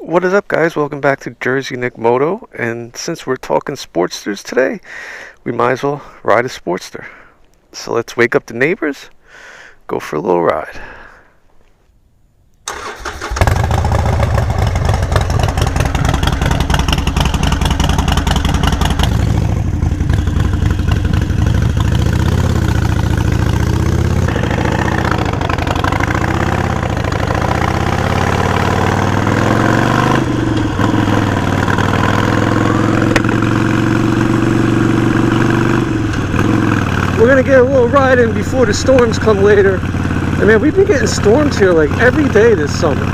What is up, guys? Welcome back to Jersey Nick Moto. And since we're talking Sportsters today, we might as well ride a Sportster. So let's wake up the neighbors, go for a little ride. We're gonna get a little ride in before the storms come later. And man, we've been getting storms here like every day this summer.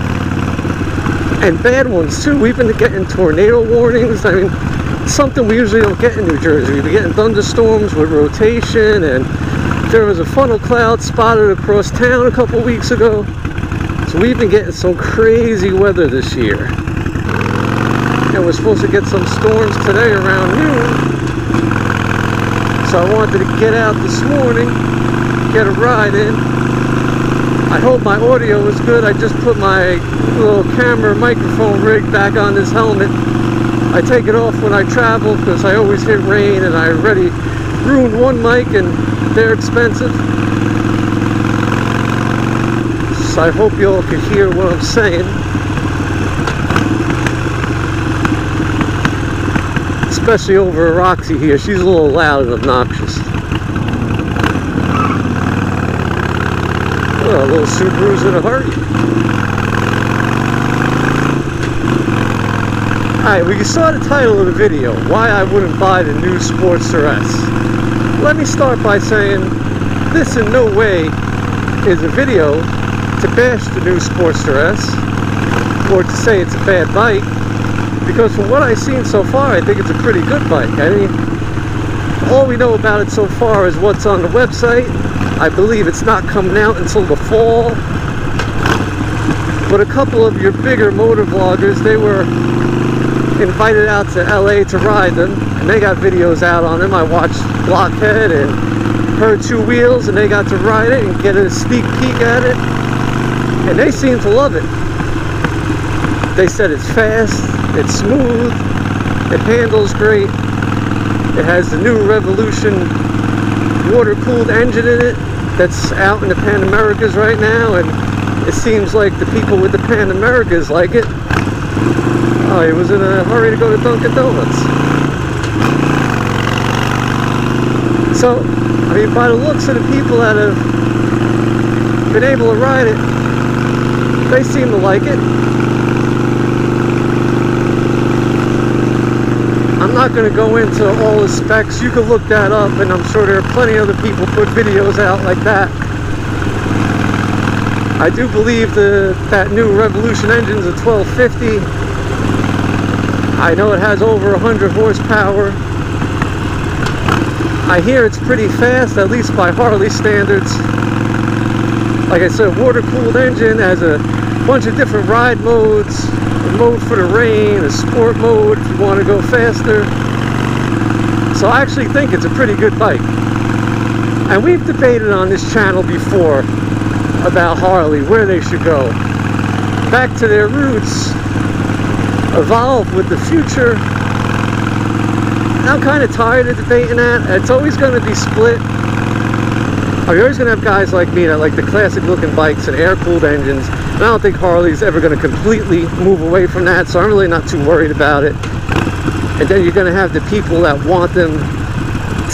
And bad ones too. We've been getting tornado warnings. I mean, something we usually don't get in New Jersey. We've been getting thunderstorms with rotation, and there was a funnel cloud spotted across town a couple weeks ago. So we've been getting some crazy weather this year. And we're supposed to get some storms today around noon. So I wanted to get out this morning, get a ride in. I hope my audio is good. I just put my little camera microphone rig back on this helmet. I take it off when I travel because I always hit rain, and I already ruined one mic and they're expensive. So I hope you all can hear what I'm saying. Especially over Roxy here. She's a little loud and obnoxious. Oh, a little Subaru's in a hurry. Alright, well, you saw the title of the video, why I wouldn't buy the new Sportster S. Let me start by saying this in no way is a video to bash the new Sportster S or to say it's a bad bike. Because from what I've seen so far, I think it's a pretty good bike. I mean, all we know about it so far is what's on the website. I believe it's not coming out until the fall. But a couple of your bigger motor vloggers, they were invited out to LA to ride them, and they got videos out on them. I watched Blockhead and Her Two Wheels, and they got to ride it and get a sneak peek at it. And they seem to love it. They said it's fast. It's smooth, it handles great, it has the new Revolution water-cooled engine in it that's out in the Pan Americas right now, and it seems like the people with the Pan Americas like it. Oh, he was in a hurry to go to Dunkin' Donuts. So, I mean, by the looks of the people that have been able to ride it, they seem to like it. I'm not going to go into all the specs. You can look that up, and I'm sure there are plenty of other people put videos out like that. I do believe that new Revolution engine's a 1250. I know it has over 100 horsepower. I hear it's pretty fast, at least by Harley standards. Like I said, water-cooled engine, has a bunch of different ride modes. A mode for the rain, a sport mode if you want to go faster. So I actually think it's a pretty good bike. And we've debated on this channel before about Harley, where they should go. Back to their roots, evolve with the future. I'm kind of tired of debating that. It's always going to be split. You're always going to have guys like me that like the classic looking bikes and air-cooled engines. And I don't think Harley's ever going to completely move away from that, so I'm really not too worried about it. And then you're going to have the people that want them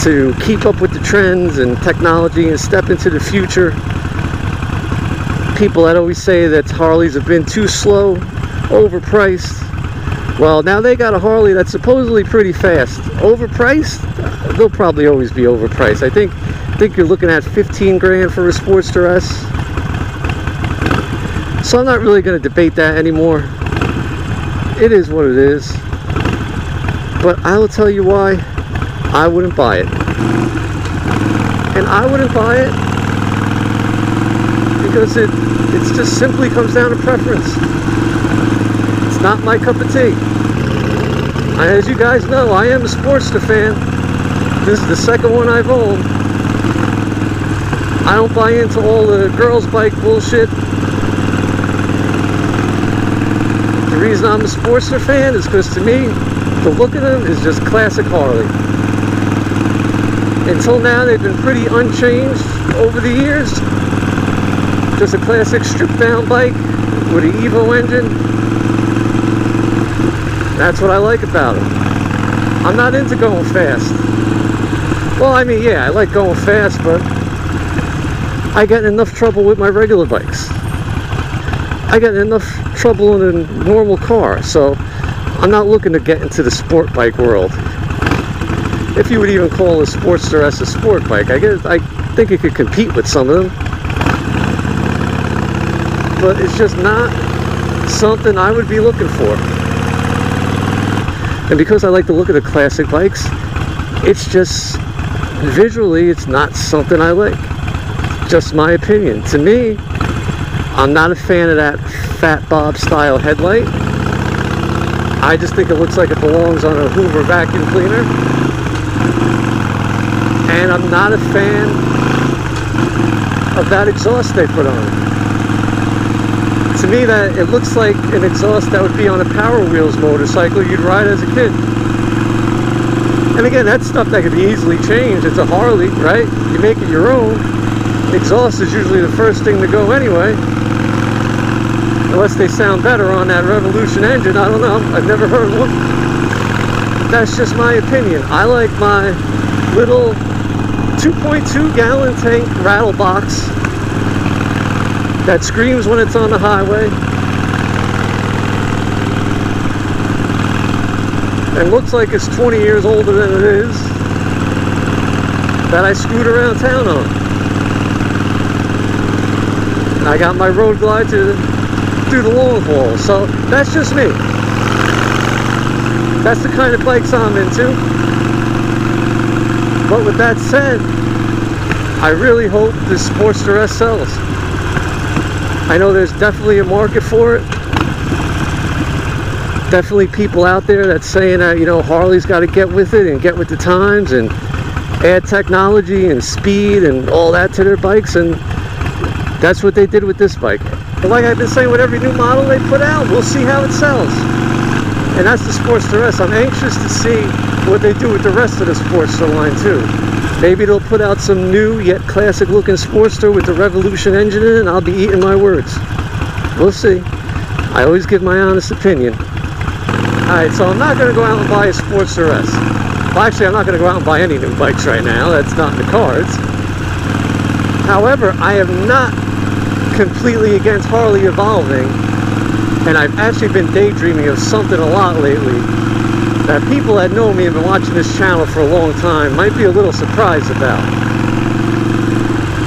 to keep up with the trends and technology and step into the future. People that always say that Harleys have been too slow, overpriced. Well, now they got a Harley that's supposedly pretty fast. Overpriced? They'll probably always be overpriced. I think you're looking at 15 grand for a Sportster S. So I'm not really going to debate that anymore. It is what it is. But I will tell you why I wouldn't buy it. And I wouldn't buy it because it just simply comes down to preference. It's not my cup of tea. As you guys know, I am a Sportster fan. This is the second one I've owned. I don't buy into all the girls' bike bullshit. The reason I'm a Sportster fan is because to me, the look of them is just classic Harley. Until now, they've been pretty unchanged over the years. Just a classic stripped down bike with an Evo engine. That's what I like about them. I'm not into going fast. Well, I mean, yeah, I like going fast, but I get in enough trouble with my regular bikes. I get in enough trouble in a normal car, so I'm not looking to get into the sport bike world. If you would even call a Sportster S a sport bike, I think it could compete with some of them. But it's just not something I would be looking for. And because I like the look of the classic bikes, it's just, visually, it's not something I like. Just my opinion. To me, I'm not a fan of that Fat Bob style headlight. I just think it looks like it belongs on a Hoover vacuum cleaner. And I'm not a fan of that exhaust they put on. To me, that it looks like an exhaust that would be on a Power Wheels motorcycle you'd ride as a kid. And again, that's stuff that could be easily changed. It's a Harley, right? You make it your own. Exhaust is usually the first thing to go anyway. Unless they sound better on that Revolution engine, I don't know. I've never heard one. That's just my opinion. I like my little 2.2 gallon tank rattle box that screams when it's on the highway and looks like it's 20 years older than it is, that I scoot around town on. And I got my road glide to do the long haul, so that's just me. That's the kind of bikes I'm into. But with that said, I really hope this Sportster S sells. I know there's definitely a market for it. Definitely people out there that's saying that, you know, Harley's got to get with it and get with the times and add technology and speed and all that to their bikes, and that's what they did with this bike. But like I've been saying with every new model they put out, we'll see how it sells. And that's the Sportster S. I'm anxious to see what they do with the rest of the Sportster line too. Maybe they'll put out some new yet classic looking Sportster with the Revolution engine in it, and I'll be eating my words. We'll see. I always give my honest opinion. Alright, so I'm not going to go out and buy a Sportster S. Well, actually, I'm not going to go out and buy any new bikes right now. That's not in the cards. However, I am not completely against Harley evolving, and I've actually been daydreaming of something a lot lately that people that know me and been watching this channel for a long time might be a little surprised about.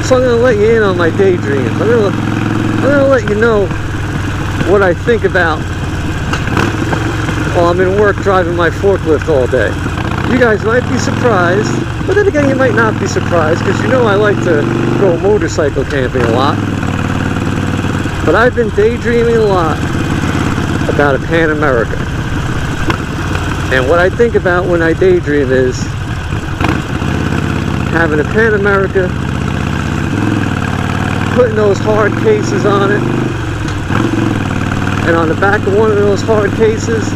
So I'm going to let you in on my daydreams. I'm going to let you know what I think about while I'm in work driving my forklift all day. You guys might be surprised, but then again you might not be surprised, because you know I like to go motorcycle camping a lot. But I've been daydreaming a lot about a Pan America. And what I think about when I daydream is having a Pan America, putting those hard cases on it, and on the back of one of those hard cases,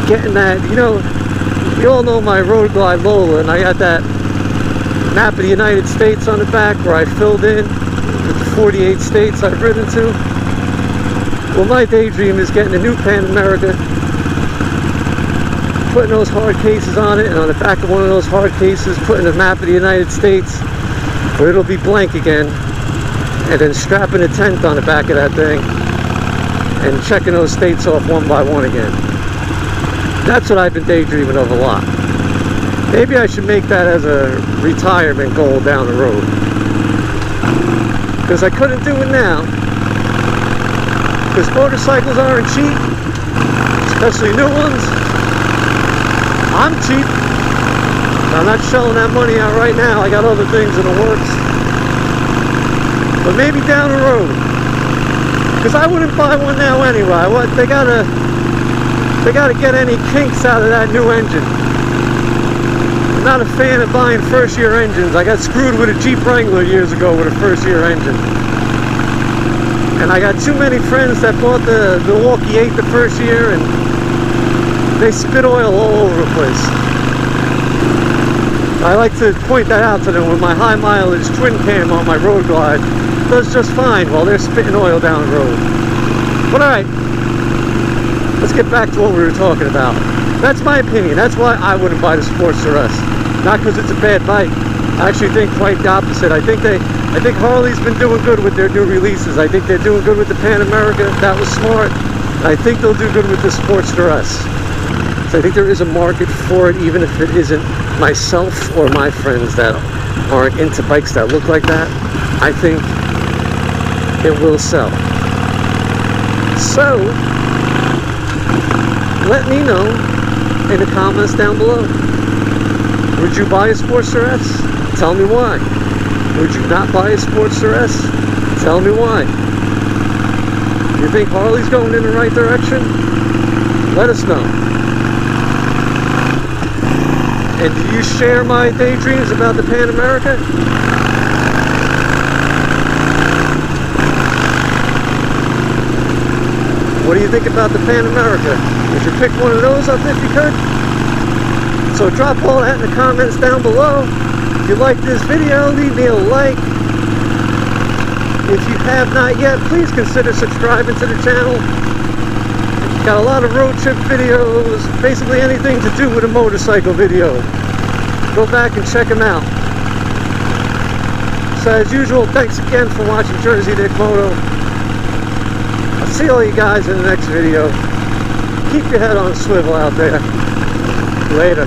getting that, you know, you all know my Road Glide Lola, and I got that map of the United States on the back where I filled in with the 48 states I've ridden to. Well, my daydream is getting a new Pan America, putting those hard cases on it, and on the back of one of those hard cases putting a map of the United States where it'll be blank again, and then strapping a tent on the back of that thing and checking those states off one by one again. That's what I've been daydreaming of a lot. Maybe I should make that as a retirement goal down the road, because I couldn't do it now, because motorcycles aren't cheap, especially new ones. I'm cheap. I'm not shelling that money out right now. I got other things in the works. But maybe down the road. Because I wouldn't buy one now anyway. They gotta get any kinks out of that new engine. I'm not a fan of buying first year engines. I got screwed with a Jeep Wrangler years ago with a first year engine. And I got too many friends that bought the Milwaukee 8 the first year, and they spit oil all over the place. I like to point that out to them when my high mileage twin cam on my road glide does just fine while they're spitting oil down the road. But alright, let's get back to what we were talking about. That's my opinion. That's why I wouldn't buy the Sportster S. Not because it's a bad bike. I actually think quite the opposite. I think Harley's been doing good with their new releases. I think they're doing good with the Pan America. That was smart. I think they'll do good with the Sportster S. So I think there is a market for it, even if it isn't myself or my friends that aren't into bikes that look like that. I think it will sell. So let me know in the comments down below. Would you buy a Sportster S? Tell me why. Would you not buy a Sportster S? Tell me why. You think Harley's going in the right direction? Let us know. And do you share my daydreams about the Pan America? What do you think about the Pan America? Would you pick one of those up if you could? So drop all that in the comments down below. If you like this video, leave me a like. If you have not yet, please consider subscribing to the channel. Got a lot of road trip videos, basically anything to do with a motorcycle video. Go back and check them out. So as usual, thanks again for watching Jersey Dick Moto. I'll see all you guys in the next video. Keep your head on a swivel out there. Later.